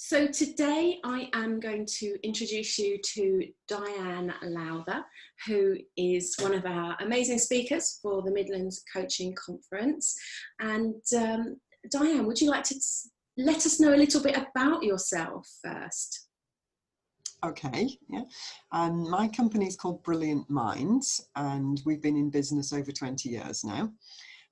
So today I am going to introduce you to Dianne Lowther, who is one of our amazing speakers for the Midlands Coaching Conference. And Dianne, would you like to let us know a little bit about yourself first? Okay, yeah. My company is called Brilliant Minds, and we've been in business over 20 years now.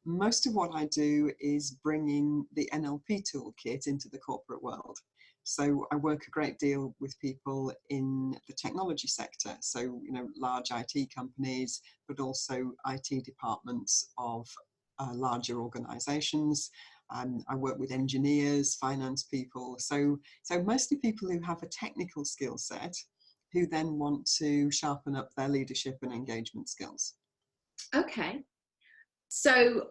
Most of what I do is bringing the NLP toolkit into the corporate world. So I work a great deal with people in the technology sector. So, large IT companies, but also IT departments of larger organizations. I work with engineers, finance people. So mostly people who have a technical skill set who then want to sharpen up their leadership and engagement skills. Okay. So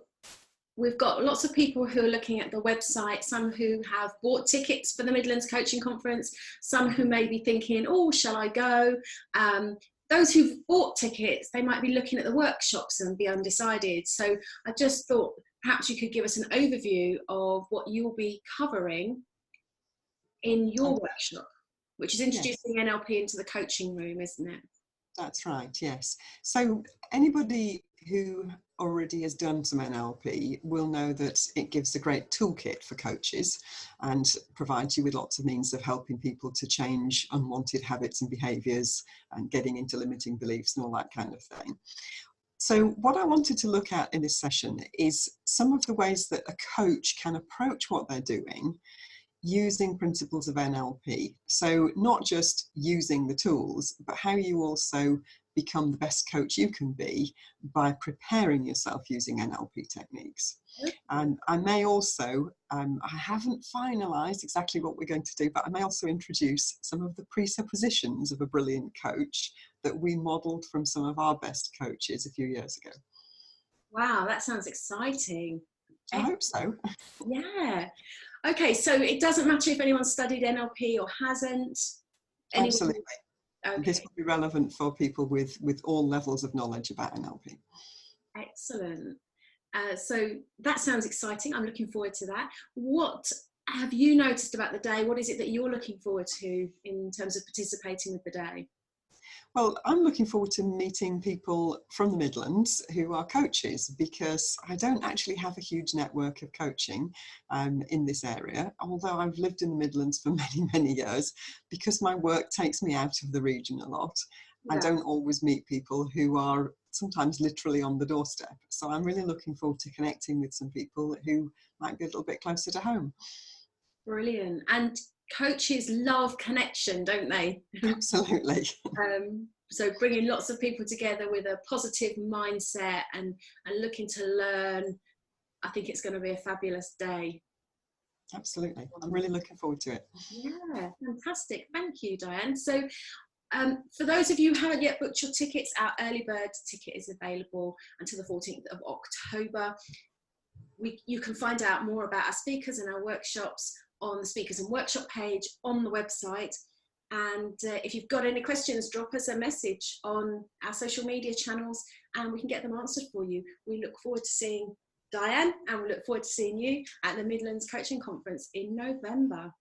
we've got lots of people who are looking at the website, some who have bought tickets for the Midlands Coaching Conference, some who may be thinking, oh, shall I go? Those who've bought tickets, they might be looking at the workshops and be undecided. So I just thought perhaps you could give us an overview of what you'll be covering in your workshop, which is introducing NLP into the coaching room, isn't it? That's right, yes. So anybody who already has done some NLP will know that it gives a great toolkit for coaches and provides you with lots of means of helping people to change unwanted habits and behaviours and getting into limiting beliefs and all that kind of thing. So what I wanted to look at in this session is some of the ways that a coach can approach what they're doing using principles of NLP. So not just using the tools, but how you also become the best coach you can be by preparing yourself using NLP techniques. And I may also, I haven't finalised exactly what we're going to do, but I may also introduce some of the presuppositions of a brilliant coach that we modelled from some of our best coaches a few years ago. Wow, that sounds exciting. I hope so. Yeah. Okay, so it doesn't matter if anyone studied NLP or hasn't. Absolutely. Okay. This will be relevant for people with all levels of knowledge about NLP. Excellent. So that sounds exciting. I'm looking forward to that. What have you noticed about the day? What is it that you're looking forward to in terms of participating with the day? Well, I'm looking forward to meeting people from the Midlands who are coaches, because I don't actually have a huge network of coaching in this area, although I've lived in the Midlands for many, many years. Because my work takes me out of the region a lot, I don't always meet people who are sometimes literally on the doorstep. So I'm really looking forward to connecting with some people who might be a little bit closer to home. Brilliant. And coaches love connection, don't they? Absolutely. So bringing lots of people together with a positive mindset and looking to learn, I think it's going to be a fabulous day. Absolutely. I'm really looking forward to it. Yeah, fantastic. Thank you, Dianne. So for those of you who haven't yet booked your tickets, our early bird ticket is available until the 14th of October. You can find out more about our speakers and our workshops on the speakers and workshop page on the website. And if you've got any questions, drop us a message on our social media channels and we can get them answered for you. We look forward to seeing Dianne and we look forward to seeing you at the Midlands Coaching Conference in November.